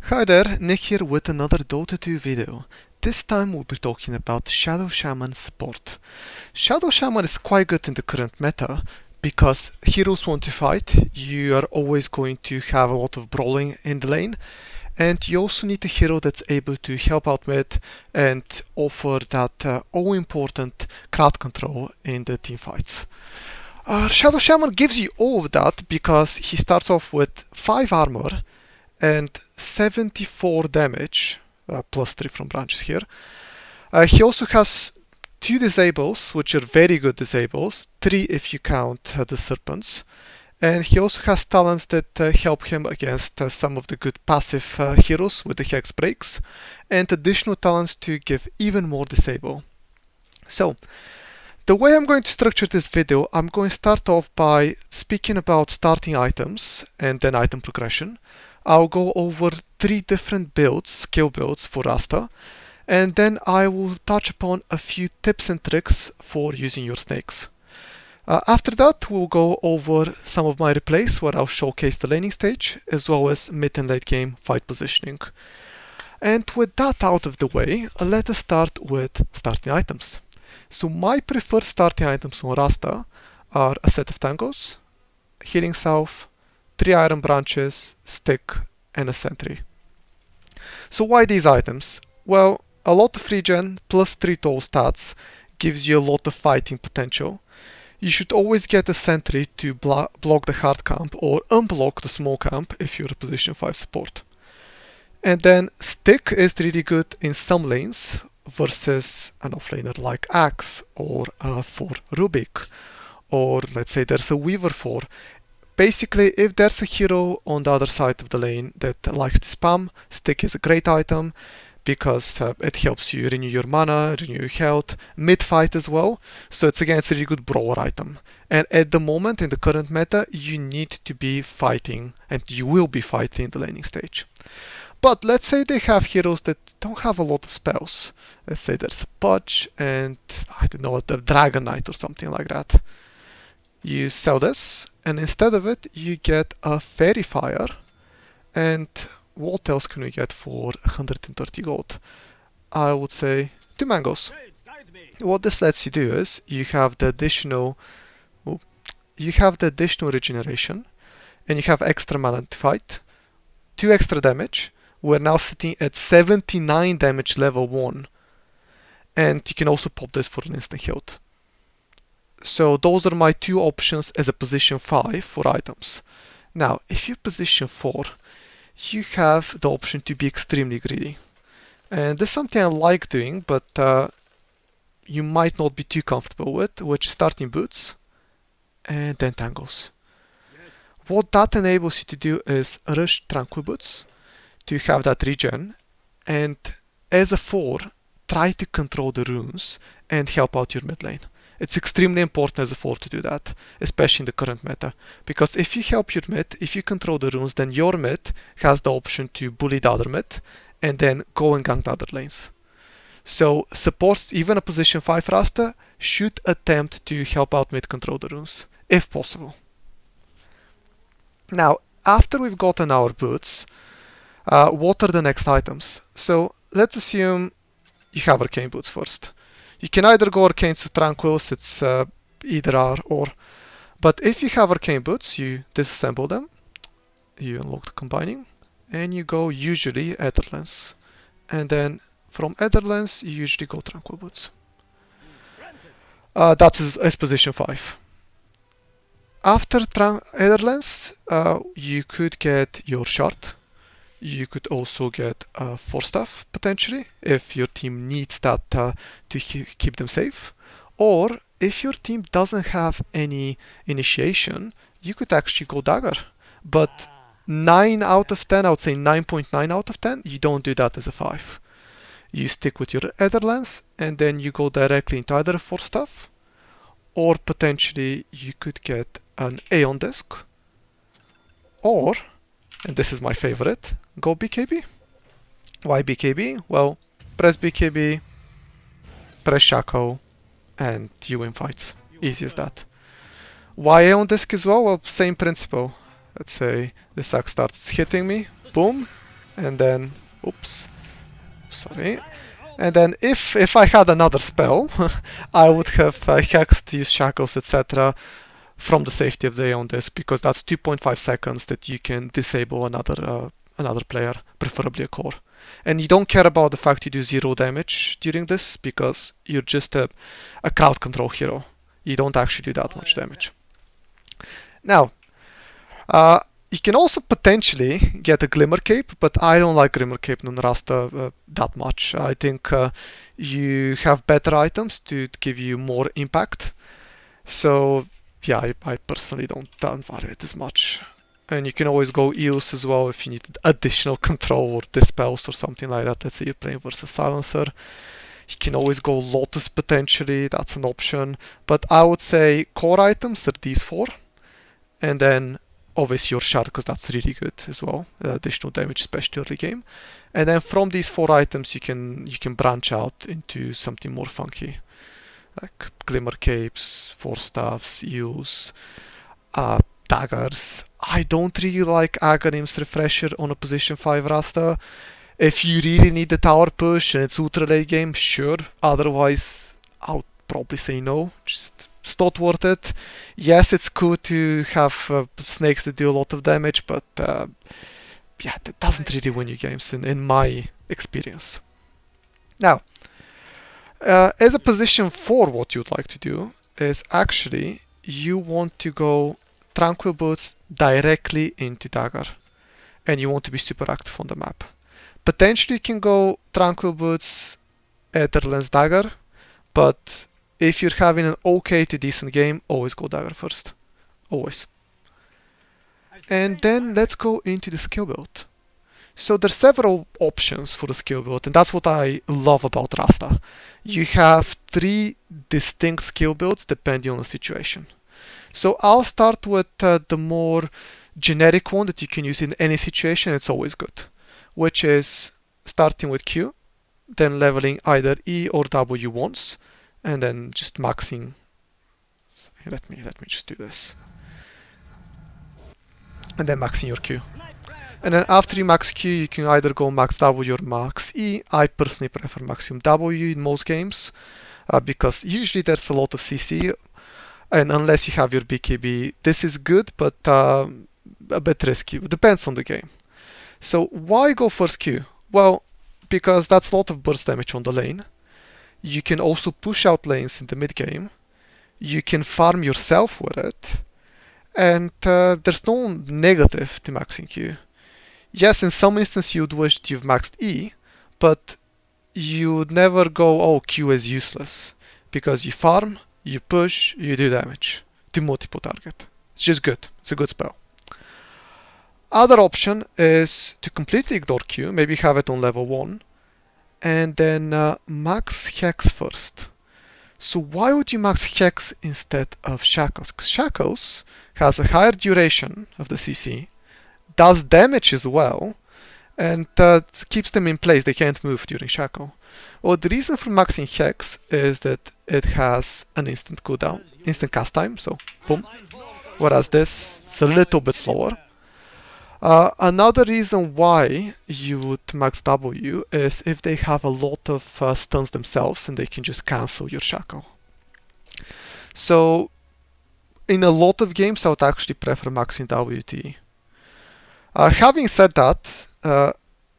Hi there, Nick here with another Dota 2 video. This time we'll be talking about Shaman Support. Shaman is quite good in the current meta because heroes want to fight, you are always going to have a lot of brawling in the lane, and you also need a hero that's able to help out with and offer that all-important crowd control in the team fights. Shaman gives you all of that because he starts off with 5 armor and 74 damage, plus 3 from branches here. He also has 2 disables, which are very good disables, 3 if you count the serpents. And he also has talents that help him against some of the good passive heroes with the hex breaks, and additional talents to give even more disable. So, the way I'm going to structure this video, I'm going to start off by speaking about starting items and then item progression. I'll go over 3 different builds, skill builds for Rasta, and then I will touch upon a few tips and tricks for using your snakes. After that, we'll go over some of my replays where I'll showcase the laning stage, as well as mid and late game fight positioning. And with that out of the way, let us start with starting items. So my preferred starting items on Rasta are a set of tangos, healing salve, 3 iron branches, stick, and a sentry. So why these items? Well, a lot of regen plus 3 toll stats gives you a lot of fighting potential. You should always get a sentry to block the hard camp or unblock the small camp if you're a position 5 support. And then stick is really good in some lanes versus an offlaner like Axe or for Rubik, or let's say there's a Weaver for. Basically, if there's a hero on the other side of the lane that likes to spam, stick is a great item because it helps you renew your mana, renew your health, mid-fight as well. So it's a really good brawler item. And at the moment, in the current meta, you need to be fighting, and you will be fighting in the laning stage. But let's say they have heroes that don't have a lot of spells. Let's say there's a Pudge and, I don't know, the Dragon Knight or something like that. You sell this, and instead of it, you get a Fairy Fire. And what else can we get for 130 gold? I would say 2 mangoes. What this lets you do is you have the additional regeneration, and you have extra mana to fight, 2 extra damage. We're now sitting at 79 damage level 1, and you can also pop this for an instant health. So those are my 2 options as a position 5 for items. Now, if you're position 4, you have the option to be extremely greedy. And this is something I like doing, but you might not be too comfortable with, which is starting boots and then tangles. What that enables you to do is rush tranquil boots to have that regen, and as a 4, try to control the runes and help out your mid lane. It's extremely important as a 4 to do that, especially in the current meta, because if you help your mid, if you control the runes, then your mid has the option to bully the other mid and then go and gank the other lanes. So supports, even a position 5 Rasta, should attempt to help out mid control the runes, if possible. Now, after we've gotten our boots, what are the next items? So let's assume you have arcane boots first. You can either go arcane to tranquils, it's either or. But if you have arcane boots, you disassemble them, you unlock the combining, and you go usually Etherlens. And then from Etherlens, you usually go tranquil boots. That's as position 5. After Etherlens, you could get your shard. You could also get a Force Staff, potentially, if your team needs that to keep them safe. Or, if your team doesn't have any initiation, you could actually go Dagger. But 9 out of 10, I would say 9.9 out of 10, you don't do that as a 5. You stick with your Etherlens, and then you go directly into either a Force Staff, or potentially you could get an Aeon Disc, or, and this is my favorite, go BKB. Why BKB? Well, press BKB, press Shaco, and you win fights. Easy as that. Why Aeon Disc as well? Well, same principle. Let's say this axe starts hitting me, boom, and then, oops, sorry. And then if I had another spell, I would have hexed, used shackles, etc. from the safety of the on this, because that's 2.5 seconds that you can disable another player, preferably a core. And you don't care about the fact you do 0 damage during this, because you're just a crowd control hero. You don't actually do that much damage. Now, uh, you can also potentially get a Glimmer Cape, but I don't like Glimmer Cape on Rasta that much. I think you have better items to give you more impact. So yeah, I personally don't value it as much. And you can always go Eos as well if you need additional control or dispels or something like that. Let's say you're playing versus Silencer. You can always go Lotus potentially, that's an option. But I would say core items are these four. And then obviously your shard, because that's really good as well. Additional damage, especially early game. And then from these four items you can branch out into something more funky. Like Glimmer Capes, Force Staffs, Eels, daggers. I don't really like Aghanim's Refresher on a position 5 Rasta. If you really need the tower push and it's ultra late game, sure. Otherwise, I would probably say no. Just it's not worth it. Yes, it's cool to have snakes that do a lot of damage, but yeah, that doesn't really win you games in my experience. Now, as a position 4, what you'd like to do is actually you want to go Tranquil Boots directly into Dagger, and you want to be super active on the map. Potentially you can go Tranquil Boots, Etherlands Dagger, but if you're having an okay to decent game, always go Dagger first. Always. And then let's go into the skill build. So there's several options for the skill build, and that's what I love about Rasta. You have 3 distinct skill builds depending on the situation. So I'll start with the more generic one that you can use in any situation. It's always good, which is starting with Q, then leveling either E or W once, and then just maxing. Let me just do this, and then maxing your Q. And then after you max Q, you can either go max W or max E. I personally prefer maximum W in most games, because usually there's a lot of CC, and unless you have your BKB, this is good, but a bit risky. It depends on the game. So why go first Q? Well, because that's a lot of burst damage on the lane. You can also push out lanes in the mid game. You can farm yourself with it. And there's no negative to maxing Q. Yes, in some instances you'd wish you've maxed E, but you would never go, oh, Q is useless. Because you farm, you push, you do damage to multiple target. It's just good. It's a good spell. Other option is to completely ignore Q, maybe have it on level 1, and then max Hex first. So why would you max Hex instead of Shackles? Because Shackles has a higher duration of the CC, does damage as well, and keeps them in place. They can't move during Shackle. Well, the reason for maxing Hex is that it has an instant cooldown, instant cast time, so boom. Whereas this, it's a little bit slower. Another reason why you would max W is if they have a lot of stuns themselves and they can just cancel your Shackle. So in a lot of games I would actually prefer maxing WT. Having said that,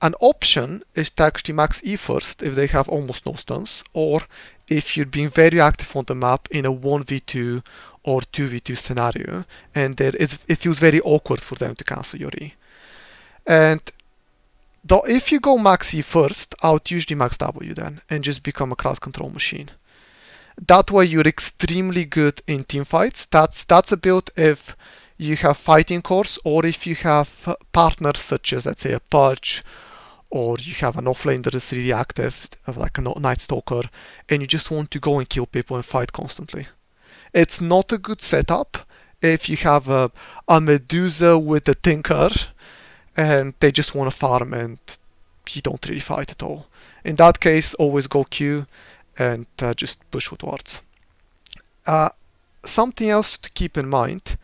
an option is to actually max E first if they have almost no stuns, or if you're being very active on the map in a 1v2 or 2v2 scenario, and it feels very awkward for them to cancel your E. And if you go max E first, I would usually max W then, and just become a crowd control machine. That way you're extremely good in team fights. That's a build if you have fighting cores, or if you have partners such as, let's say, a Purge, or you have an offlane that is really active, like a Night Stalker, and you just want to go and kill people and fight constantly. It's not a good setup if you have a Medusa with a Tinker, and they just want to farm and you don't really fight at all. In that case, always go Q and just push with wards. Something else to keep in mind,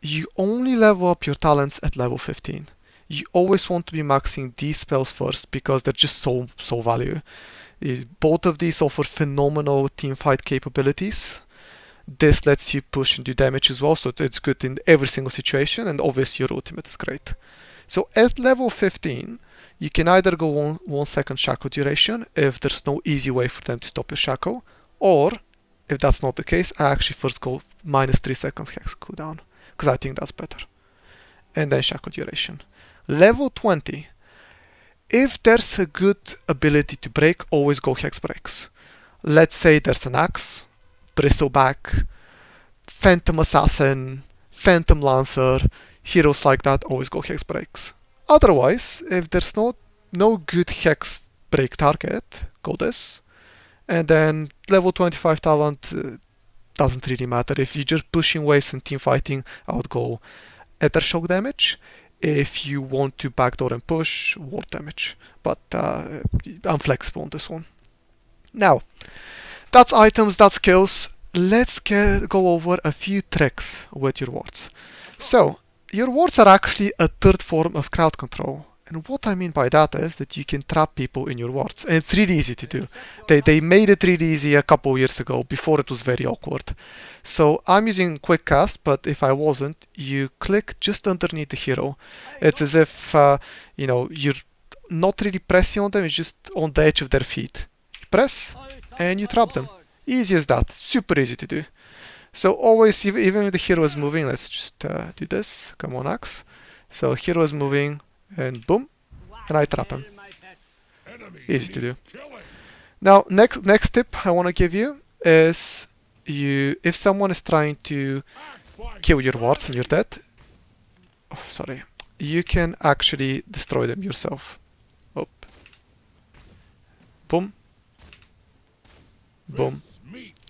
you only level up your talents at level 15. you always want to be maxing these spells first because they're just so value. Both of these offer phenomenal teamfight capabilities. This lets you push and do damage as well, so it's good in every single situation, and obviously your ultimate is great. So at level 15, you can either go 1 second shackle duration if there's no easy way for them to stop your shackle, or if that's not the case, I actually first go -3 seconds hex cooldown, because I think that's better. And then shackle duration. Level 20, if there's a good ability to break, always go hex breaks. Let's say there's an axe, bristleback, phantom assassin, phantom lancer, heroes like that always go hex breaks. Otherwise, if there's no good hex break target, go this. And then level 25 talent doesn't really matter. If you're just pushing waves and team fighting, I would go ether shock damage. If you want to backdoor and push, ward damage. But I'm flexible on this one. Now, that's items, that's skills. Let's go over a few tricks with your wards. So, your wards are actually a third form of crowd control. And what I mean by that is that you can trap people in your wards. And it's really easy to do. They made it really easy a couple years ago, before it was very awkward. So I'm using quick cast, but if I wasn't, you click just underneath the hero. It's as if, you're not really pressing on them, it's just on the edge of their feet. You press, and you trap them. Easy as that. Super easy to do. So always, even if the hero is moving, let's just do this. Come on, Axe. So hero is moving, and boom, and I trap him. Easy to do. Now, next tip I want to give you is if someone is trying to kill your wards and you're dead, you can actually destroy them yourself. Oh. Boom. Boom.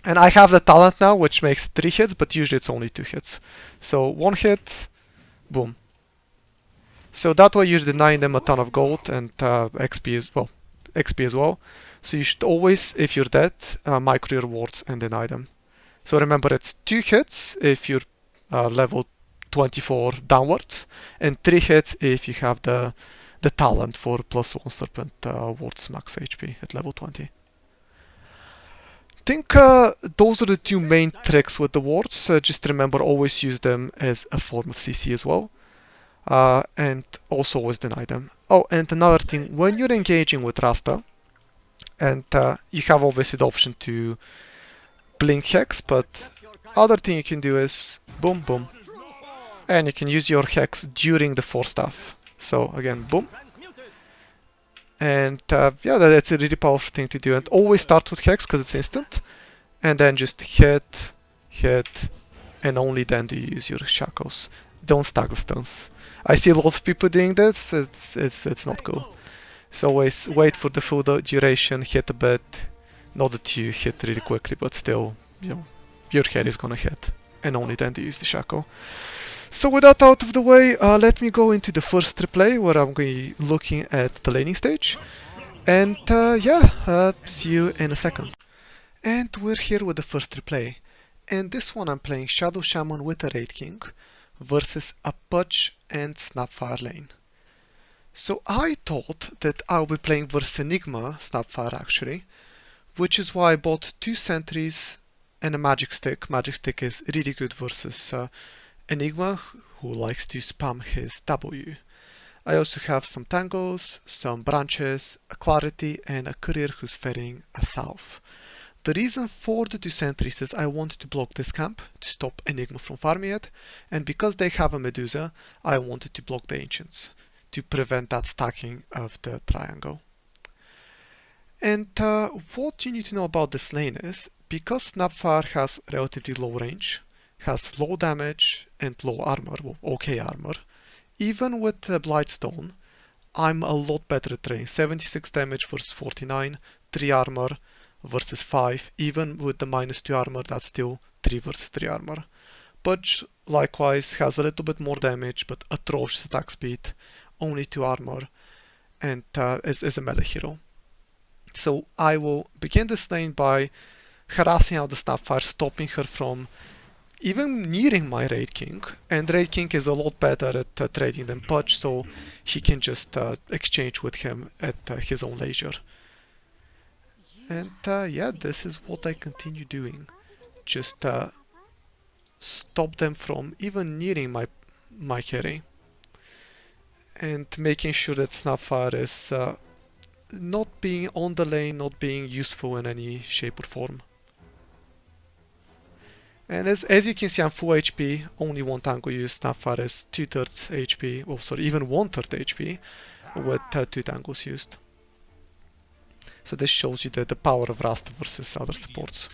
And I have the talent now, which makes 3 hits, but usually it's only 2 hits. So 1 hit, boom. So that way you're denying them a ton of gold and XP as well. So you should always, if you're dead, micro your wards and deny them. So remember, it's 2 hits if you're level 24 downwards, and 3 hits if you have the talent for +1 serpent wards max HP at level 20. I think those are the 2 main tricks with the wards. Just remember, always use them as a form of CC as well. And also always deny them. Oh, and another thing, when you're engaging with Rasta, and you have obviously the option to blink hex, but other thing you can do is boom, boom. And you can use your hex during the force staff. So again, boom. And yeah, that's a really powerful thing to do. And always start with hex because it's instant. And then just hit, and only then do you use your shackles. Don't stack the stuns. I see a lot of people doing this. It's not cool. So always wait for the full duration, hit a bit. Not that you hit really quickly, but still, your head is gonna hit. And only then do you use the shackle. So with that out of the way, let me go into the first replay where I'm going to be looking at the laning stage. And see you in a second. And we're here with the first replay. And this one I'm playing Shadow Shaman with a Raid King versus a Pudge and Snapfire lane. So I thought that I'll be playing versus Enigma Snapfire actually, which is why I bought 2 sentries and a magic stick. Magic stick is really good versus Enigma, who likes to spam his W. I also have some tangos, some branches, a clarity, and a courier who's ferrying a south. The reason for the 2 sentries is I wanted to block this camp to stop Enigma from farming it, and because they have a Medusa, I wanted to block the Ancients to prevent that stacking of the triangle. And what you need to know about this lane is, because Snapfire has relatively low range, has low damage and low armor, well, okay armor, even with Blightstone, I'm a lot better at trading. 76 damage versus 49, 3 armor versus 5, even with the -2 armor, that's still 3 versus 3 armor. Pudge, likewise, has a little bit more damage, but atrocious attack speed, only 2 armor, and is a melee hero. So I will begin this lane by harassing out the Snapfire, stopping her from even nearing my Raid King, and Raid King is a lot better at trading than Pudge, so he can just exchange with him at his own leisure. And yeah, this is what I continue doing. Just stop them from even nearing my carry. And making sure that Snapfire is not being on the lane, not being useful in any shape or form. And as you can see, I'm full HP, only one tango used. Snapfire is 2/3 HP, oh sorry, even 1/3 HP with 2 tangos used. So this shows you the power of Rasta versus other supports.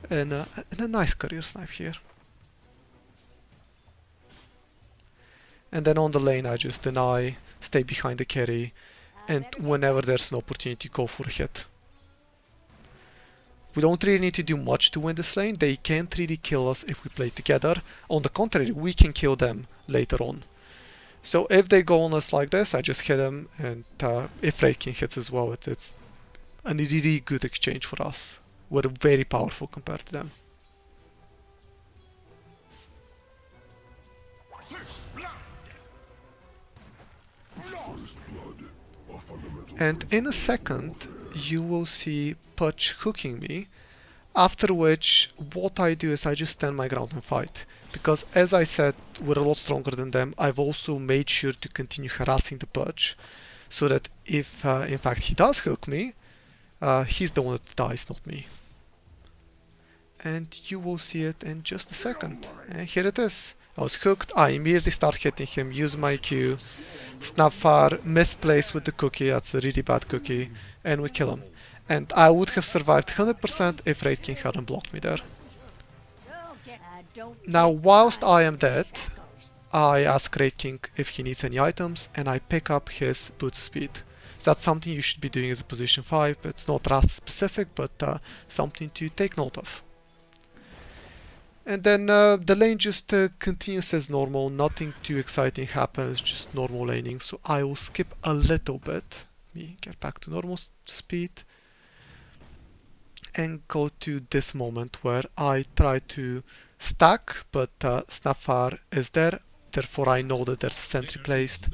And a nice career snipe here. And then on the lane I just deny, stay behind the carry, and whenever there's an opportunity, go for a hit. We don't really need to do much to win this lane. They can't really kill us if we play together. On the contrary, we can kill them later on. So if they go on us like this, I just hit them, and if Raid King hits as well, it's a really good exchange for us. We're very powerful compared to them. And in a second, you will see Pudge hooking me, after which what I do is I just stand my ground and fight. Because as I said, we're a lot stronger than them. I've also made sure to continue harassing the Pudge, so that if in fact he does hook me, he's the one that dies, not me. And you will see it in just a second. And here it is. I was hooked, I immediately start hitting him, use my Q, Snapfire, misplaced with the cookie, that's a really bad cookie, and we kill him. And I would have survived 100% if Raid King hadn't blocked me there. Now, whilst I am dead, I ask Raid King if he needs any items, and I pick up his boots speed. So that's something you should be doing as a position 5. It's not Rust specific, but something to take note of. And then the lane just continues as normal, nothing too exciting happens, just normal laning. So I will skip a little bit, let me get back to normal speed, and go to this moment where I try to stack, but Snapfire is there, therefore I know that there's sentry placed,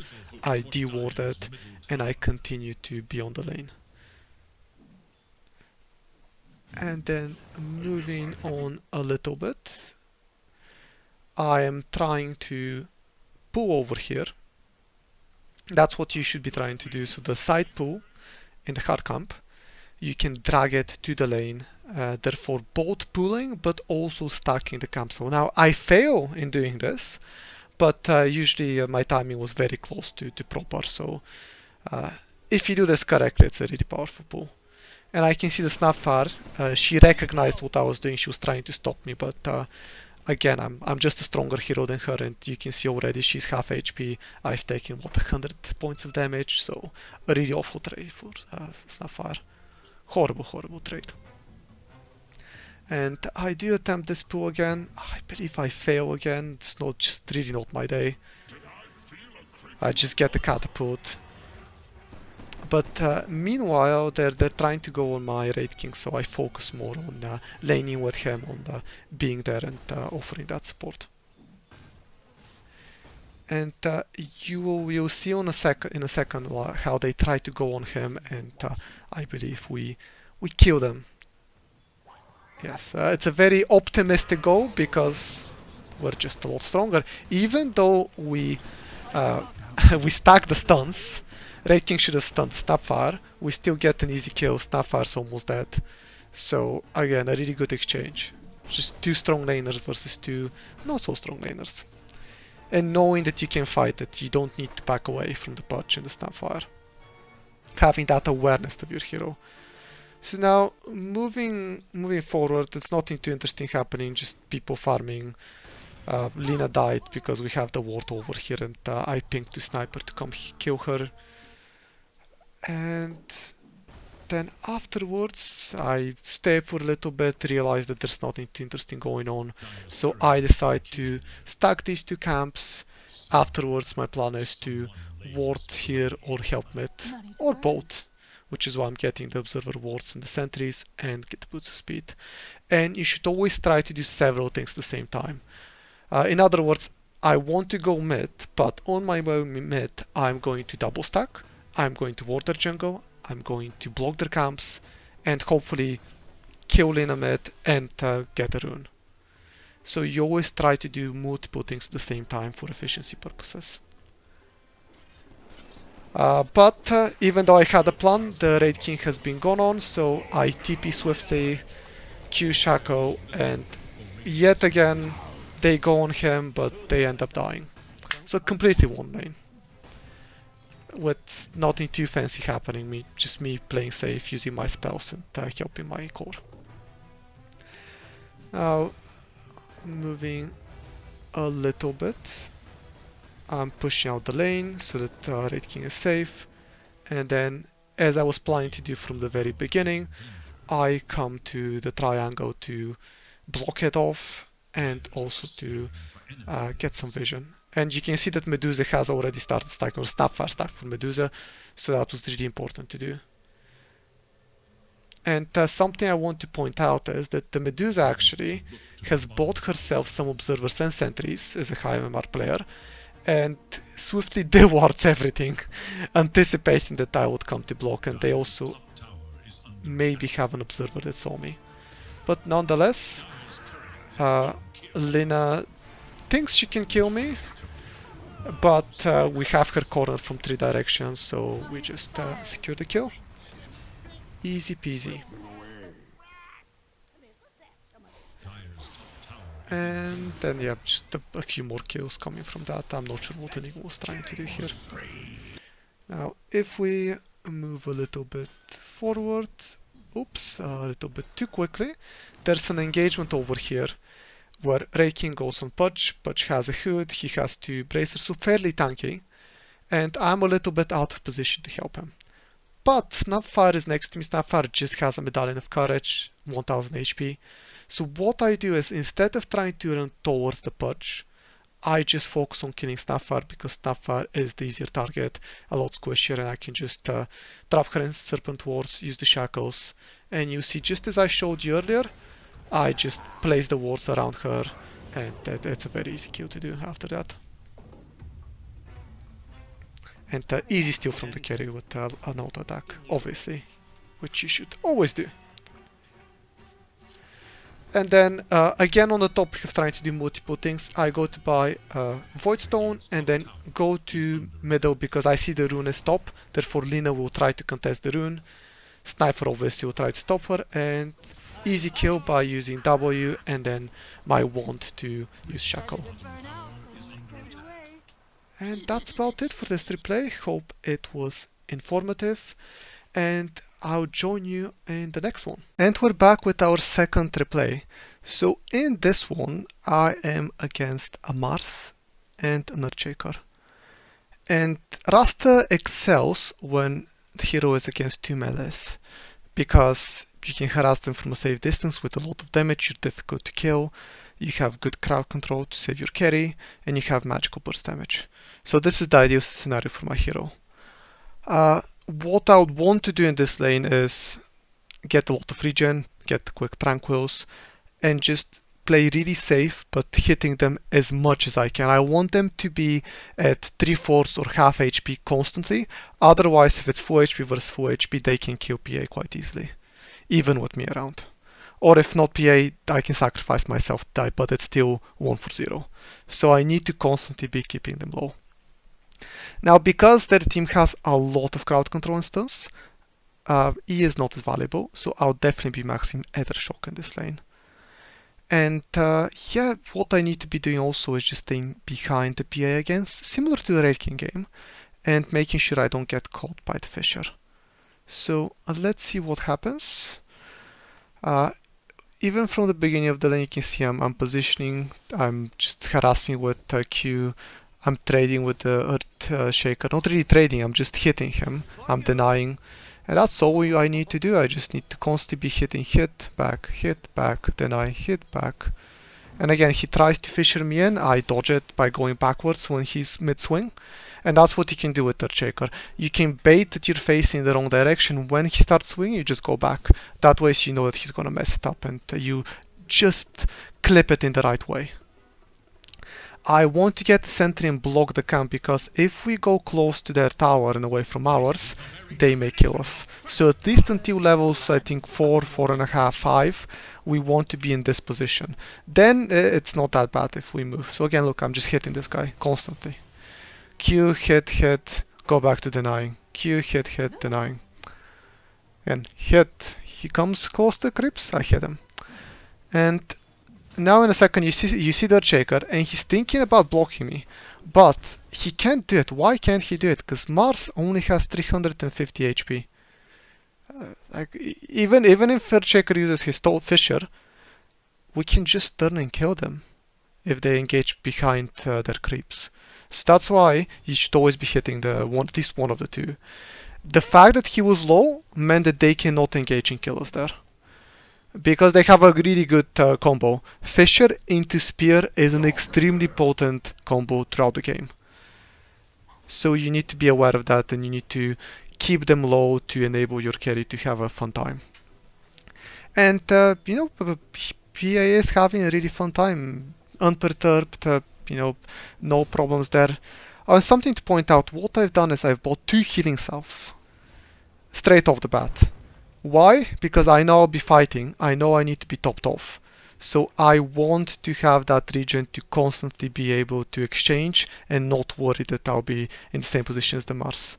I deward it, and I continue to be on the lane. And then moving on a little bit, I am trying to pull over here. That's what you should be trying to do. So the side pull in the hard camp, you can drag it to the lane, therefore both pulling but also stacking the camp. So now I fail in doing this, but usually my timing was very close to proper. So if you do this correctly, it's a really powerful pull. And I can see the Snapfire, she recognized what I was doing, she was trying to stop me, but again, I'm just a stronger hero than her, and you can see already she's half HP, I've taken, what, 100 points of damage, so a really awful trade for Snapfire. Horrible, horrible trade. And I do attempt this pull again, I believe I fail again, it's not just really not my day. I just get the catapult. But meanwhile, they're trying to go on my Raid King, so I focus more on laning with him, on being there and offering that support. And you'll see in a second how they try to go on him, and I believe we kill them. Yes, it's a very optimistic goal because we're just a lot stronger. Even though we we stack the stuns. Raid King should have stunned Snapfire. We still get an easy kill. Snapfire's almost dead. So again, a really good exchange. Just 2 strong laners versus 2 not so strong laners. And knowing that you can fight it, you don't need to back away from the Pudge and the Snapfire. Having that awareness of your hero. So now, moving forward, there's nothing too interesting happening, just people farming. Lina died because we have the ward over here, and I pinged the sniper to come kill her. And then afterwards I stay for a little bit, realize that there's nothing too interesting going on, so I decide to stack these 2 camps. Afterwards my plan is to ward here or help mid, or both, which is why I'm getting the observer wards and the sentries and get the boots of speed. And you should always try to do several things at the same time. In other words, I want to go mid, but on my way mid, I'm going to double stack, I'm going to ward their jungle, I'm going to block their camps, and hopefully kill Lina mid and get a rune. So you always try to do multiple things at the same time for efficiency purposes. But even though I had a plan, the Raid King has been gone on, so I TP swiftly, Q Shaco, and yet again they go on him, but they end up dying. So completely one lane. With nothing too fancy happening, just me playing safe, using my spells and helping my core. Now, moving a little bit, I'm pushing out the lane so that Raid King is safe, and then, as I was planning to do from the very beginning, I come to the triangle to block it off and also to get some vision. And you can see that Medusa has already started stacking, or Snapfire stack for Medusa, so that was really important to do. And something I want to point out is that the Medusa actually has bought herself some observers and sentries as a high MMR player, and swiftly dewards everything, anticipating that I would come to block, and they also maybe have an observer that saw me. But nonetheless, Lina thinks she can kill me, but we have her cornered from 3 directions, so we just secure the kill. Easy peasy. And then yeah, just a few more kills coming from that. I'm not sure what Enigma was trying to do here. Now, if we move a little bit forward, oops, a little bit too quickly, there's an engagement over here where Raid King goes on Pudge. Pudge has a hood, he has 2 bracers, so fairly tanky, and I'm a little bit out of position to help him. But Snapfire is next to me. Snapfire just has a Medallion of Courage, 1000 HP. So what I do is, instead of trying to run towards the Pudge, I just focus on killing Snapfire, because Snapfire is the easier target, a lot squishier, and I can just trap her in Serpent Wards, use the Shackles, and you see, just as I showed you earlier, I just place the wards around her, and it's a very easy kill to do after that. And easy steal from the carry with an auto attack, obviously, which you should always do. And then again, on the topic of trying to do multiple things, I go to buy Voidstone and then go to middle because I see the rune is top, therefore Lina will try to contest the rune. Sniper obviously will try to stop her, and easy kill by using W and then my wand to use Shackle. And that's about it for this replay. Hope it was informative, and I'll join you in the next one. And we're back with our second replay. So in this one, I am against a Mars and an Earthshaker. And Rasta excels when the hero is against 2 melees, because you can harass them from a safe distance with a lot of damage, you're difficult to kill, you have good crowd control to save your carry, and you have magical burst damage. So this is the ideal scenario for my hero. What I would want to do in this lane is get a lot of regen, get quick tranquils, and just play really safe, but hitting them as much as I can. I want them to be at 3/4 or half HP constantly. Otherwise, if it's full HP versus full HP, they can kill PA quite easily, even with me around. Or if not PA, I can sacrifice myself to die, but it's still 1 for 0. So I need to constantly be keeping them low. Now, because their team has a lot of crowd control and stuns, E is not as valuable, so I'll definitely be maxing Ether Shock in this lane. And yeah, what I need to be doing also is just staying behind the PA against, similar to the Raid King game, and making sure I don't get caught by the Fisher. So let's see what happens. Even from the beginning of the lane, you can see I'm positioning, I'm just harassing with Q, I'm trading with the Earthshaker, not really trading, I'm just hitting him, I'm denying. And that's all I need to do. I just need to constantly be hitting hit, back, deny, hit, back. And again, he tries to fisher me in. I dodge it by going backwards when he's mid-swing. And that's what you can do with Earthshaker. You can bait that you're facing in the wrong direction. When he starts swinging, you just go back. That way so you know that he's gonna mess it up and you just clip it in the right way. I want to get the sentry and block the camp because if we go close to their tower and away from ours, they may kill us. So at least until levels, I think 4, 4.5, 5, we want to be in this position. Then it's not that bad if we move. So again, look, I'm just hitting this guy constantly. Q, hit, hit, go back to denying. Q, hit, hit, denying. And hit. He comes close to the crypts, I hit him. And now in a second you see the Earthshaker and he's thinking about blocking me, but he can't do it. Why can't he do it? Because Mars only has 350 HP. Like even if Earthshaker uses his Fissure, we can just turn and kill them if they engage behind their creeps. So that's why you should always be hitting at least one of the two. The fact that he was low meant that they cannot engage and kill us there. Because they have a really good combo. Fissure into Spear is an extremely potent combo throughout the game. So you need to be aware of that and you need to keep them low to enable your carry to have a fun time. And you know, PA is having a really fun time. Unperturbed, you know, no problems there. Something to point out, what I've done is I've bought 2 healing salves. Straight off the bat. Why? Because I know I'll be fighting, I know I need to be topped off. So I want to have that region to constantly be able to exchange and not worry that I'll be in the same position as the Mars.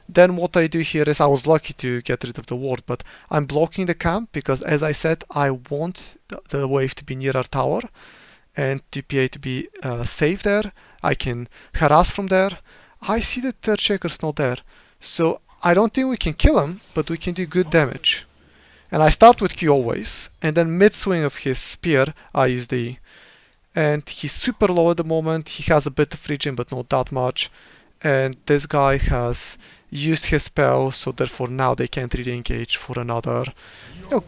Then what I do here is, I was lucky to get rid of the ward, but I'm blocking the camp because, as I said, I want the wave to be near our tower and TPA to be safe there. I can harass from there. I see that Earthshaker's not there. So I don't think we can kill him, but we can do good damage. And I start with Q always, and then mid-swing of his spear, I use the E. And he's super low at the moment, he has a bit of regen, but not that much. And this guy has used his spell, so therefore now they can't really engage for another,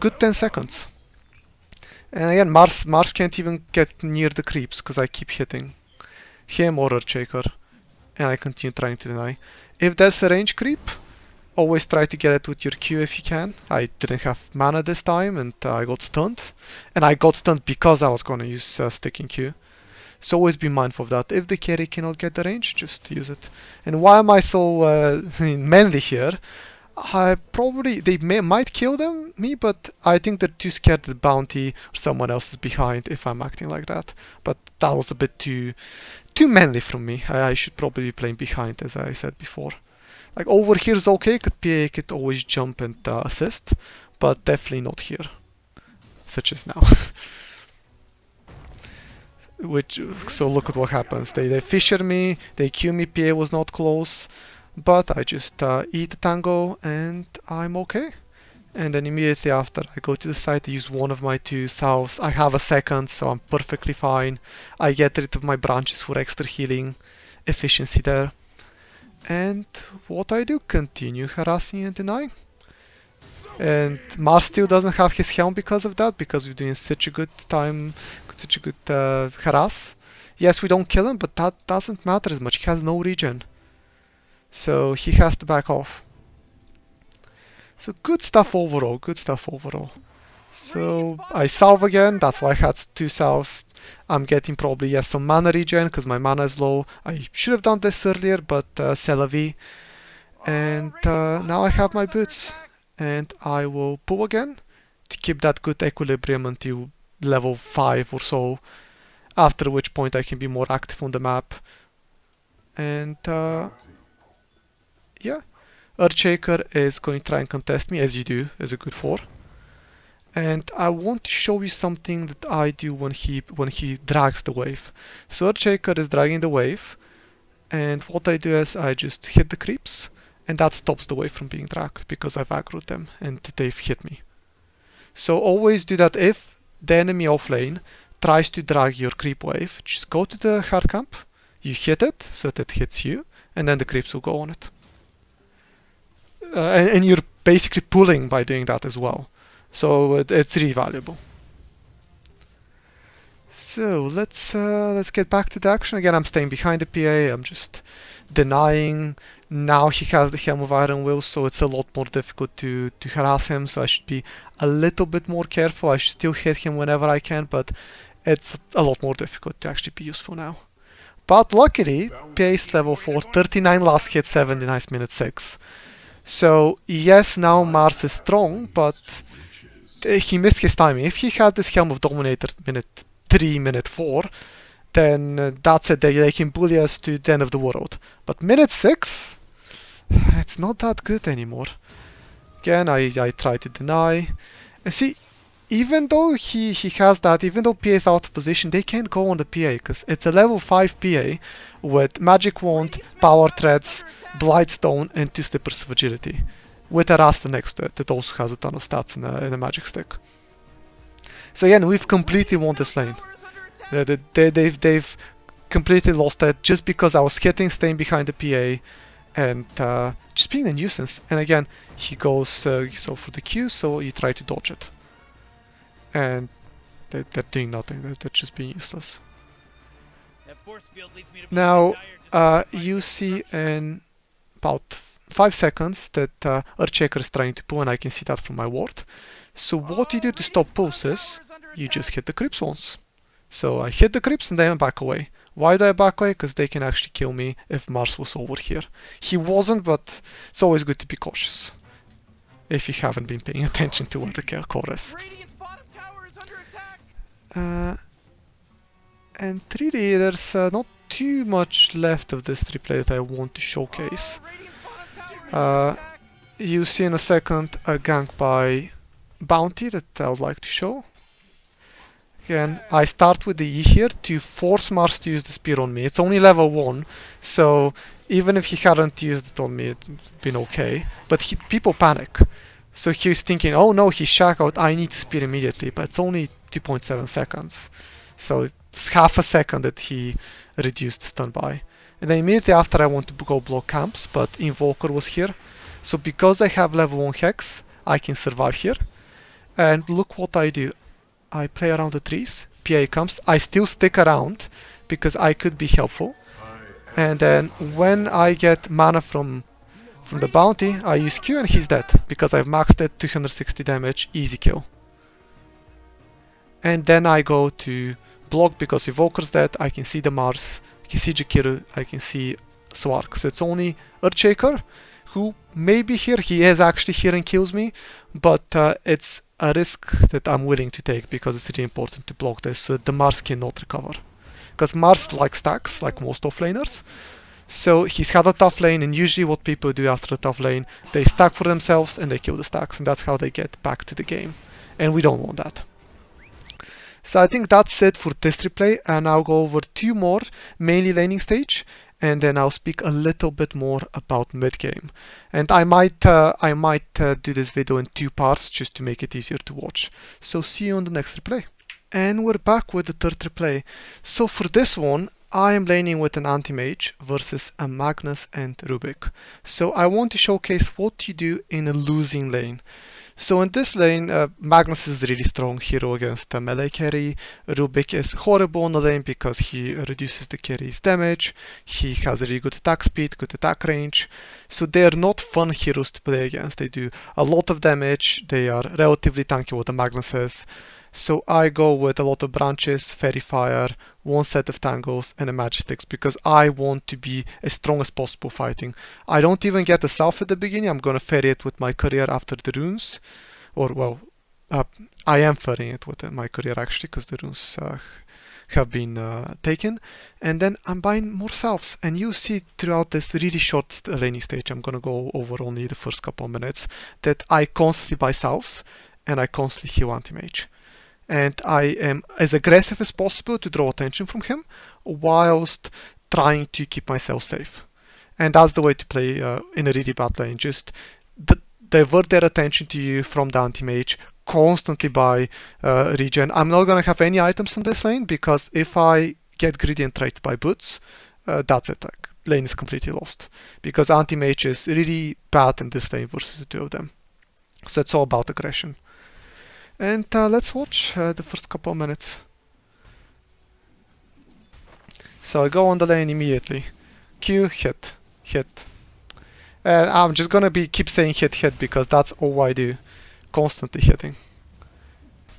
good 10 seconds. And again, Mars can't even get near the creeps, because I keep hitting him or Earthshaker. And I continue trying to deny. If there's a range creep, always try to get it with your Q if you can. I didn't have mana this time and I got stunned. And I got stunned because I was going to use sticking Q. So always be mindful of that. If the carry cannot get the range, just use it. And why am I so manly here? Might kill me, but I think they're too scared that bounty or someone else is behind if I'm acting like that. But that was a bit too manly from me. I should probably be playing behind, as I said before. Like over here is okay, PA could always jump and assist, but definitely not here, such as now. So look at what happens. They fissure me, they Q me, PA was not close, but I just eat the tango and I'm okay. And then immediately after I go to the site, I use one of my 2 salves. I have a second, so I'm perfectly fine. I get rid of my branches for extra healing efficiency there. And what I do, continue harassing and denying. And Mars still doesn't have his helm because of that, because we're doing such a good time, such a good harass. Yes, we don't kill him, but that doesn't matter as much. He has no regen. So he has to back off. So good stuff overall, good stuff overall. So I salve again, that's why I had 2 salves. I'm getting probably, yes, some mana regen because my mana is low. I should have done this earlier, but c'est la vie. And now I have my boots. And I will pull again to keep that good equilibrium until level 5 or so. After which point I can be more active on the map. And yeah, Earthshaker is going to try and contest me, as you do, as a good 4. And I want to show you something that I do when he drags the wave. So Earthshaker is dragging the wave, and what I do is I just hit the creeps, and that stops the wave from being dragged because I've aggroed them and they've hit me. So always do that. If the enemy offlane tries to drag your creep wave, just go to the hard camp, you hit it so that it hits you, and then the creeps will go on it. And you're basically pulling by doing that as well. So it's really valuable. So let's get back to the action. Again, I'm staying behind the PA. I'm just denying. Now he has the Helm of Iron Will, so it's a lot more difficult to harass him, so I should be a little bit more careful. I should still hit him whenever I can, but it's a lot more difficult to actually be useful now. But luckily, PA's level 4, 39 last hit, 79 minute 6. So yes, now Mars is strong, but he missed his timing. If he had this Helm of Dominator minute 3, minute 4, then that's it, they can bully us to the end of the world. But minute 6, it's not that good anymore. Again, I try to deny. And see, even though he has that, even though PA is out of position, they can't go on the PA, because it's a level 5 PA with Magic Wand, Power Threads, Blightstone, and 2 Slippers of Agility. With a Rasta next to it that also has a ton of stats in a Magic Stick. So again, we've completely won this lane. They've completely lost it just because I was hitting, staying behind the PA, and just being a nuisance. And again, he goes so for the Q, so you try to dodge it. And they're doing nothing, they're just being useless. Now, you see in about 5 seconds that Earthshaker is trying to pull, and I can see that from my ward. So what you do to stop pulls is, you just hit the creeps once. So I hit the creeps and then I back away. Why do I back away? Because they can actually kill me if Mars was over here. He wasn't, but it's always good to be cautious if you haven't been paying attention to what the core is. And really, there's not too much left of this replay that I want to showcase. You see in a second a gank by Bounty that I would like to show. Again, I start with the E here to force Mars to use the spear on me. It's only level 1, so even if he hadn't used it on me, it'd been okay. But people panic. So he's thinking, oh no, he's shack out, I need to spear immediately, but it's only 2.7 seconds. So it's half a second that he reduced the stun by. And then immediately after I want to go block camps, but Invoker was here. So because I have level 1 Hex, I can survive here. And look what I do. I play around the trees, PA comes, I still stick around because I could be helpful. And then when I get mana from the bounty, I use Q and he's dead because I've maxed it, 260 damage, easy kill. And then I go to block because Evoker's dead, I can see the Mars, I can see Jakiru, I can see Swark. So it's only Earthshaker who may be here, he is actually here and kills me, but it's a risk that I'm willing to take because it's really important to block this so that the Mars cannot recover. Because Mars likes stacks, like most offlaners. So he's had a tough lane, and usually what people do after a tough lane, they stack for themselves and they kill the stacks, and that's how they get back to the game. And we don't want that. So I think that's it for this replay, and I'll go over 2 more, mainly laning stage, and then I'll speak a little bit more about mid-game. And I might do this video in 2 parts just to make it easier to watch. So see you on the next replay. And we're back with the third replay. So for this one, I am laning with an anti-mage versus a Magnus and Rubik. So I want to showcase what you do in a losing lane. So in this lane, Magnus is a really strong hero against a melee carry. Rubik is horrible on the lane because he reduces the carry's damage. He has really good attack speed, good attack range. So they are not fun heroes to play against. They do a lot of damage. They are relatively tanky, what the Magnus is. So I go with a lot of branches, fairy fire, 1 set of tangles, and a magic sticks because I want to be as strong as possible fighting. I don't even get the self at the beginning. I'm gonna ferry it with my career after the runes, or well, I am ferrying it with my career actually because the runes have been taken, and then I'm buying more selves. And you see throughout this really short laning stage, I'm gonna go over only the first couple of minutes, that I constantly buy selves and I constantly heal anti-mage. And I am as aggressive as possible to draw attention from him whilst trying to keep myself safe. And that's the way to play in a really bad lane. Just divert their attention to you from the anti-mage, constantly buy regen. I'm not going to have any items on this lane because if I get greedy and try to buy boots, that's it. Like, lane is completely lost because anti-mage is really bad in this lane versus the 2 of them. So it's all about aggression. And let's watch the first couple of minutes. So I go on the lane immediately. Q, hit. hit. And I'm just gonna keep saying hit because that's all I do. Constantly hitting.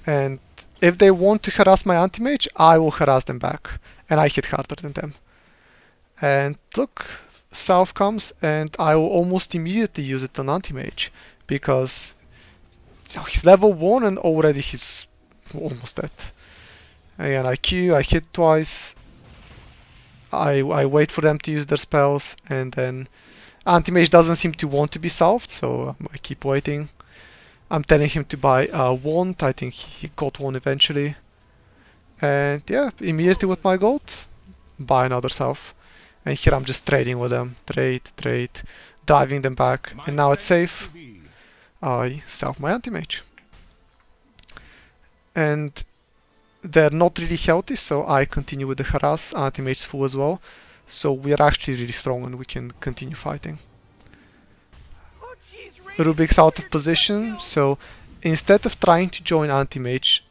And if they want to harass my anti-mage, I will harass them back. And I hit harder than them. And look, South comes and I will almost immediately use it on anti-mage. Because he's level 1 and already he's almost dead. Again, I Q, I hit twice. I wait for them to use their spells, and then anti-mage doesn't seem to want to be solved, so I keep waiting. I'm telling him to buy a wand. I think he got one eventually. And yeah, immediately with my gold, buy another self. And here I'm just trading with them. Trade, driving them back. And now it's safe. I sell my anti-mage. And they're not really healthy, so I continue with the harass. Anti-mage's full as well. So we are actually really strong and we can continue fighting. Rubik's out of position, so instead of trying to join anti-mage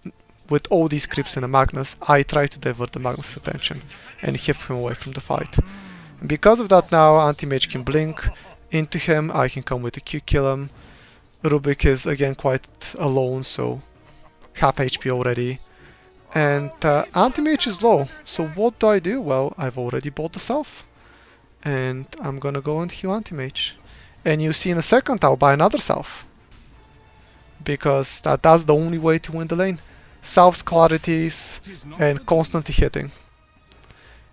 with all these creeps and a Magnus, I try to divert the Magnus' attention and keep him away from the fight. And because of that now, anti-mage can blink into him, I can come with a Q kill him. Rubik is again quite alone, so half HP already. And anti-mage is low, so what do? Well, I've already bought the self. And I'm gonna go and heal anti-mage. And you see in a second I'll buy another self. Because that's the only way to win the lane. Self's clarities and constantly hitting.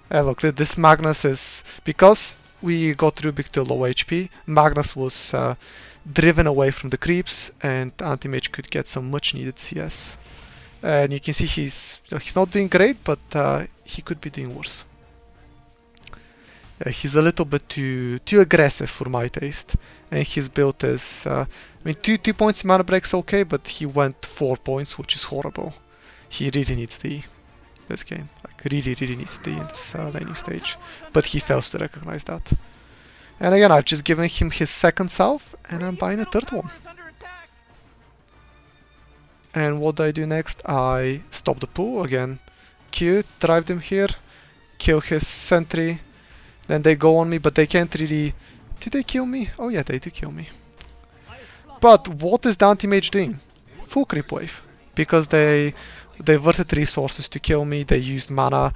And look, this Magnus is... Because we got Rubik to low HP, Magnus was driven away from the creeps and anti-mage could get some much needed CS. And you can see he's not doing great, but he could be doing worse. He's a little bit too aggressive for my taste, and his build is, I mean, 2 points mana break's okay, but he went 4 points, which is horrible. He really needs the this game, like really needs the in this laning stage, but he fails to recognize that. And again, I've just given him his second self, and I'm buying a third one. And what do I do next? I stop the pool again. Q, drive them here, kill his sentry. Then they go on me, but they can't really... Did they kill me? Oh yeah, they do kill me. But what is the anti-mage doing? Full creep wave. Because they diverted resources to kill me, they used mana.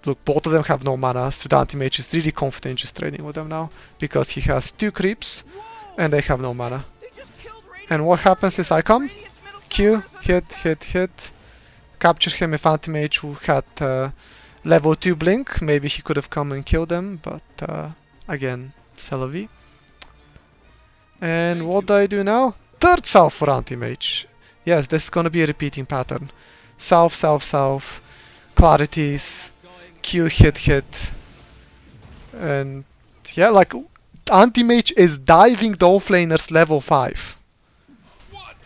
Look, both of them have no mana, so the anti-mage is really confident just trading with them now. Because he has 2 creeps, and they have no mana. And what happens is I come, Q, hit, capture him if anti-mage who had... level 2 blink, maybe he could have come and killed them, but again, c'est la vie. And what do I do now? Third self for anti-mage. Yes, this is gonna be a repeating pattern. Self, clarities, Q hit. And yeah, like anti-mage is diving the offlaner's level 5.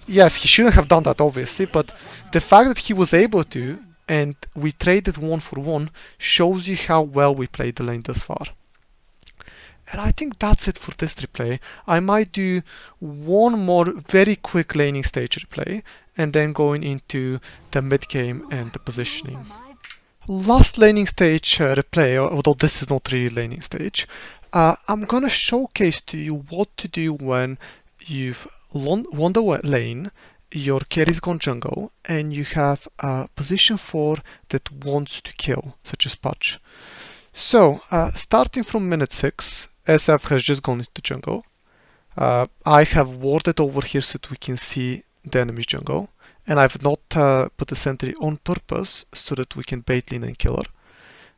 Yes, he shouldn't have done that obviously, but the fact that he was able to and we traded 1 for 1 shows you how well we played the lane thus far. And I think that's it for this replay. I might do one more very quick laning stage replay and then going into the mid game and the positioning. Last laning stage replay, although this is not really laning stage, I'm gonna showcase to you what to do when you've won the lane, your carry's gone jungle, and you have a position 4 that wants to kill, such as Patch. So, starting from minute 6, SF has just gone into jungle. I have warded over here so that we can see the enemy's jungle, and I've not put a sentry on purpose so that we can bait lane and kill her.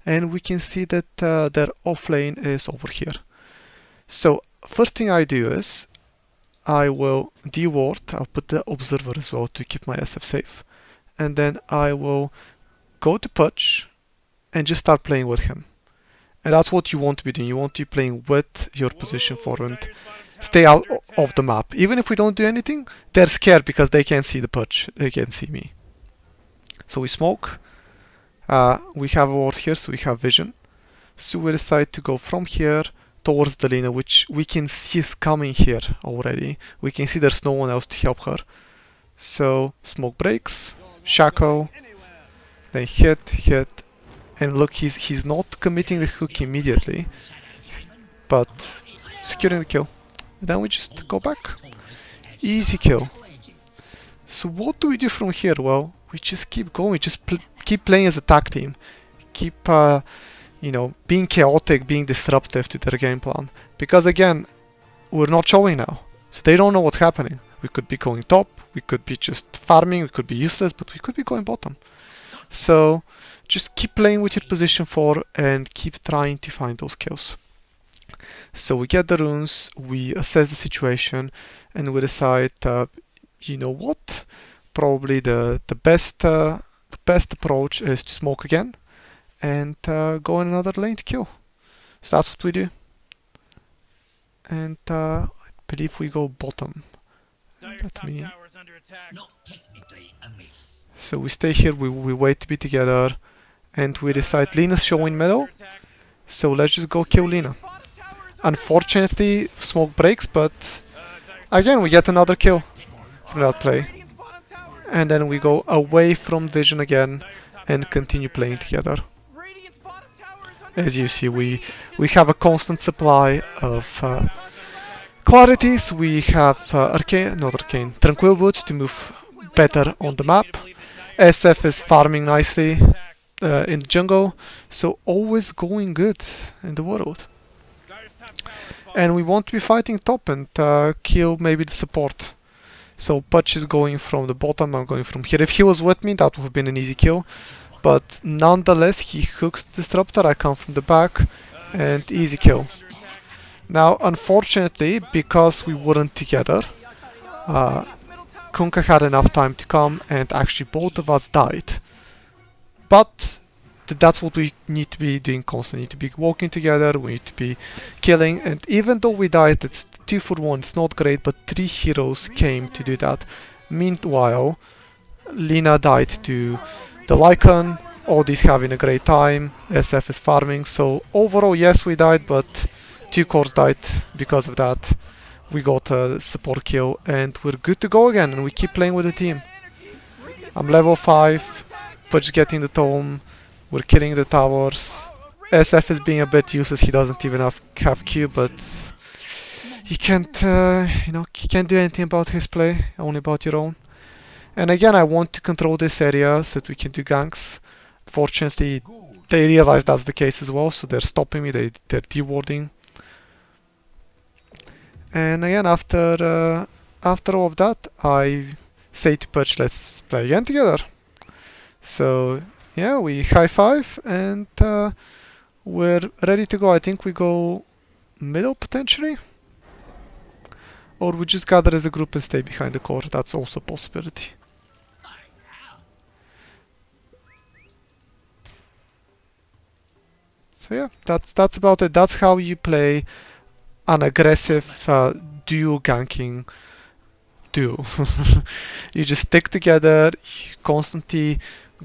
And we can see that their off lane is over here. So, first thing I do is I will deward, I'll put the observer as well to keep my SF safe. And then I will go to Pudge and just start playing with him. And that's what you want to be doing. You want to be playing with your position 4 and stay out of the map. Even if we don't do anything, they're scared because they can't see the Pudge. They can't see me. So we smoke. We have a ward here, so we have vision. So we decide to go from here towards the Lina, which we can see is coming here already. We can see there's no one else to help her. So, smoke breaks, Shaco, then hit, and look, he's not committing the hook immediately. but securing the kill. Then we just go back. Easy kill. So what do we do from here? Well, we just keep going, just keep playing as a tag team. Keep, you know, being chaotic, being disruptive to their game plan. Because again, we're not showing now. So they don't know what's happening. We could be going top, we could be just farming, we could be useless, but we could be going bottom. So just keep playing with your position 4 and keep trying to find those kills. So we get the runes, we assess the situation, and we decide, you know what? Probably the best approach is to smoke again and go in another lane to kill. So that's what we do. And I believe we go bottom. That's me. So we stay here, we wait to be together, and we decide Lina's showing middle, so let's just go kill Lina. Unfortunately, smoke breaks, but again we get another kill from that play. And then we go away from vision again and continue playing together. As you see, we have a constant supply of clarities. We have Tranquil Woods to move better on the map. SF is farming nicely in the jungle, so always going good in the world. And we want to be fighting top and kill maybe the support. So Putch is going from the bottom, I'm going from here. If he was with me, that would have been an easy kill. But nonetheless, he hooks the Disruptor, I come from the back, and easy kill. Now, unfortunately, because we weren't together, Kunkka had enough time to come, and actually both of us died. But that's what we need to be doing constantly. We need to be walking together, we need to be killing, and even though we died, it's 2 for 1, it's not great, but 3 heroes came to do that. Meanwhile, Lina died to the Lycan, Odie's having a great time, SF is farming, so overall yes we died, but 2 cores died because of that. We got a support kill and we're good to go again, and we keep playing with the team. I'm level 5, Pudge getting the tome, we're killing the towers. SF is being a bit useless, he doesn't even have Q, but he can't, you know, he can't do anything about his play, only about your own. And again, I want to control this area so that we can do ganks. Fortunately, they realize that's the case as well, so they're stopping me, they're dewarding. And again, after all of that, I say to Pudge, let's play again together. So yeah, we high five and we're ready to go. I think we go middle potentially, or we just gather as a group and stay behind the core. That's also a possibility. So yeah, that's about it. That's how you play an aggressive duo ganking duo. You just stick together, you constantly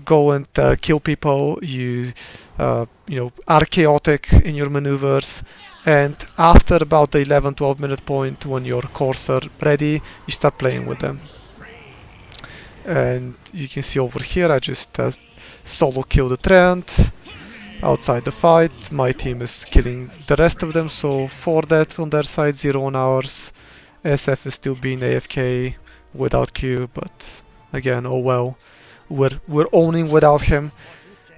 go and kill people, you know, are chaotic in your maneuvers, and after about the 11-12 minute point, when your cores are ready, you start playing with them. And you can see over here, I just solo kill the Trent outside the fight. My team is killing the rest of them, so 4 deaths on their side, 0 on ours. SF is still being AFK without Q, but again, oh well, we're owning without him.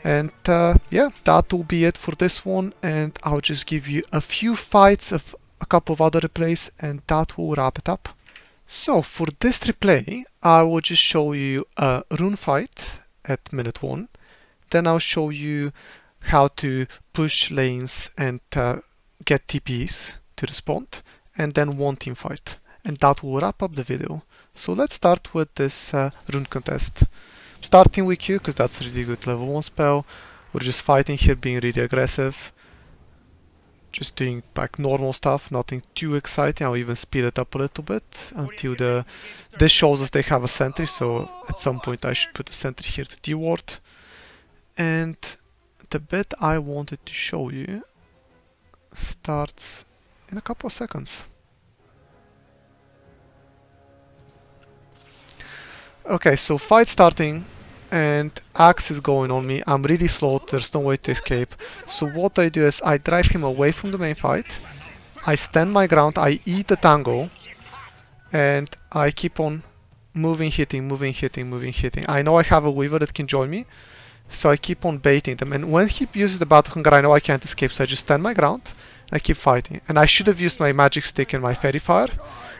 And yeah, that will be it for this one, and I'll just give you a few fights of a couple of other replays, and that will wrap it up. So for this replay, I will just show you a rune fight at minute 1, then I'll show you how to push lanes and get TPs to respond, and then one team fight, and that will wrap up the video. So let's start with this rune contest. Starting with Q, because that's a really good level 1 spell. We're just fighting here, being really aggressive, just doing like normal stuff, nothing too exciting. I'll even speed it up a little bit until this shows us they have a sentry, so at some point I should put a sentry here to deward. And the bit I wanted to show you starts in a couple of seconds. Okay, so fight starting and Axe is going on me. I'm really slow, there's no way to escape. So what I do is I drive him away from the main fight I stand my ground, I eat the tango, and I keep on moving, hitting, moving, hitting, moving, hitting. I know I have a Weaver that can join me, so I keep on baiting them. And when he uses the Battle Hunger, I know I can't escape, so I just stand my ground, and I keep fighting. And I should have used my Magic Stick and my Fairy Fire.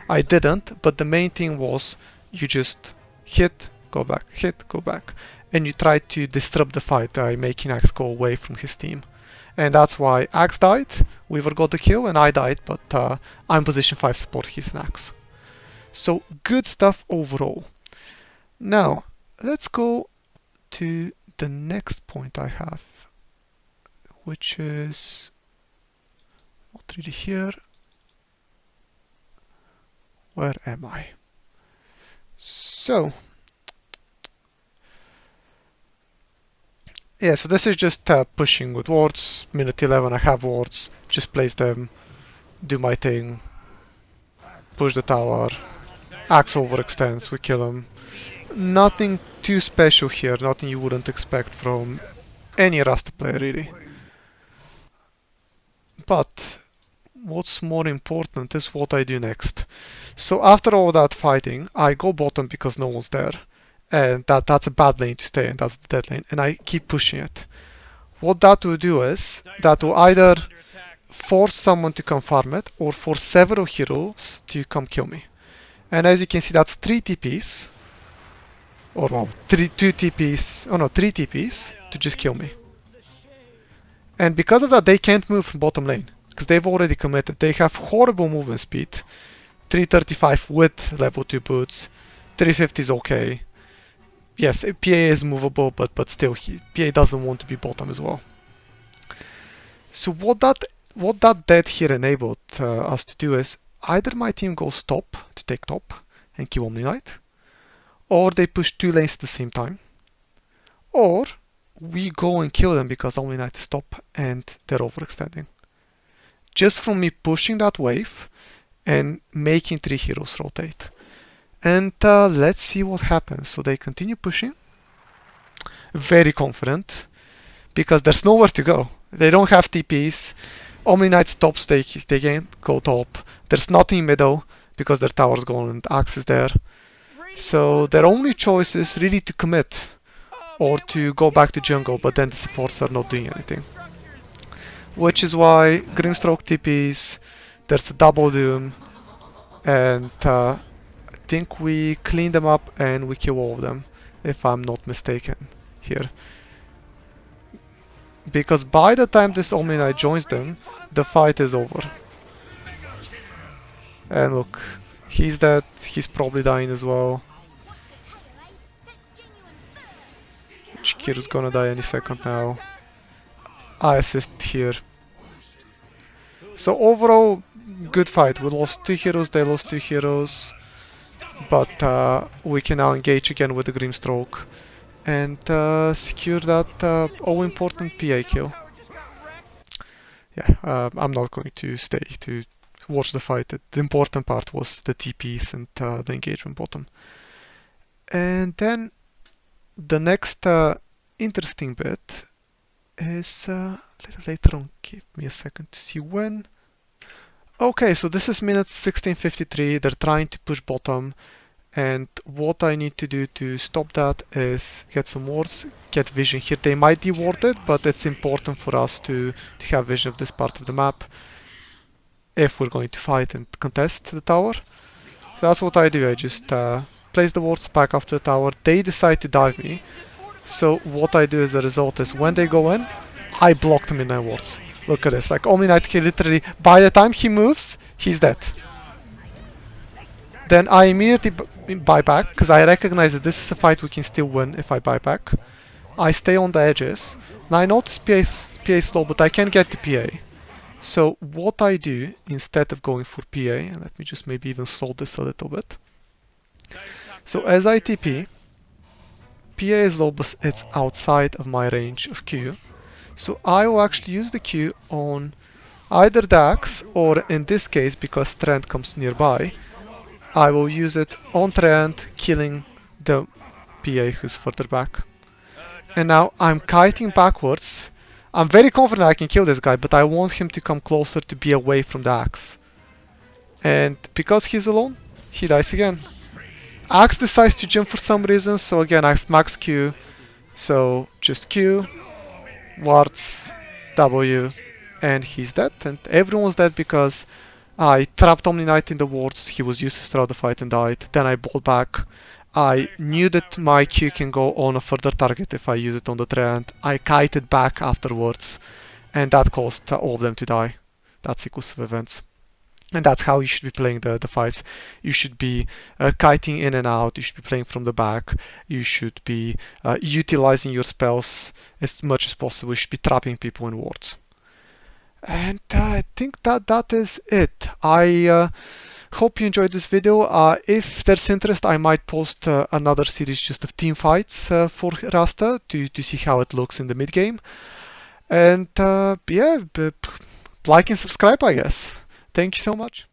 I didn't, but the main thing was you just hit, go back, hit, go back. And you try to disrupt the fight by making Axe go away from his team. And that's why Axe died, Weaver got the kill, and I died, but I'm position 5 support, he's an Axe. So good stuff overall. Now, let's go to the next point I have, which is not really here. Where am I? So, yeah, so this is just pushing with wards. Minute 11, I have wards. Just place them, do my thing, push the tower. Axe overextends, we kill him. Nothing too special here, nothing you wouldn't expect from any Rasta player really. But what's more important is what I do next. So after all that fighting, I go bottom because no one's there. And that's a bad lane to stay in, that's the dead lane. And I keep pushing it. What that will do is, that will either force someone to come farm it, or force several heroes to come kill me. And as you can see, that's 3 TPs. Or well, 2 TPs, oh no, 3 TPs to just kill me. And because of that, they can't move from bottom lane. Because they've already committed. They have horrible movement speed. 335 with level 2 boots. 350 is okay. Yes, PA is movable, but still, PA doesn't want to be bottom as well. So what that dead here enabled us to do is, either my team goes top to take top and kill Omni Knight, or they push 2 lanes at the same time, or we go and kill them because Omni Knight is top and they're overextending. Just from me pushing that wave and making 3 heroes rotate. And let's see what happens. So they continue pushing. Very confident. Because there's nowhere to go. They don't have TPs. Omni Knight stops, they can't go top. There's nothing middle because their tower's gone and Axe is there. So their only choice is really to commit or to go back to jungle, but then the supports are not doing anything. Which is why Grimstroke TPs, there's a double doom, and I think we clean them up and we kill all of them, if I'm not mistaken here. Because by the time this Omni Knight joins them, the fight is over. And look, he's dead, he's probably dying as well. Chikiru's gonna die any second now. I assist here. So overall, good fight. We lost 2 heroes, they lost 2 heroes. But we can now engage again with the Grimstroke and secure that all-important PA kill. Yeah, I'm not going to stay to watch the fight. The important part was the TPs and the engagement bottom. And then the next interesting bit is a little later on. Give me a second to see when. Okay, so this is minute 16:53. They're trying to push bottom, and what I need to do to stop that is get some wards, get vision here. They might deward it, but it's important for us to have vision of this part of the map if we're going to fight and contest the tower. So that's what I do. I just place the wards back after the tower. They decide to dive me. So what I do as a result is when they go in, I block them in their wards. Look at this, like Omni Knight can literally, by the time he moves, he's dead. Then I immediately buy back, because I recognize that this is a fight we can still win if I buy back. I stay on the edges. Now I notice PA is slow, but I can get to PA. So what I do, instead of going for PA, and let me just maybe even slow this a little bit. So as I TP, PA is low, but it's outside of my range of Q. So I will actually use the Q on either the Axe, or in this case, because Trent comes nearby, I will use it on Trent, killing the PA who's further back. And now I'm kiting backwards. I'm very confident I can kill this guy, but I want him to come closer to be away from the axe. And because he's alone, he dies again. Axe decides to jump for some reason, so again I have max Q. So just Q, wards, W, and he's dead. And everyone's dead because I trapped Omni Knight in the wards, he was useless throughout the fight and died. Then I bowled back. I knew that my Q can go on a further target if I use it on the treant. I kited back afterwards, and that caused all of them to die. That's sequence of events. And that's how you should be playing the fights. You should be kiting in and out, you should be playing from the back, you should be utilizing your spells as much as possible, you should be trapping people in wards. And I think that is it. I hope you enjoyed this video. If there's interest, I might post another series just of team fights for Rasta to see how it looks in the mid game. And yeah, like and subscribe, I guess. Thank you so much.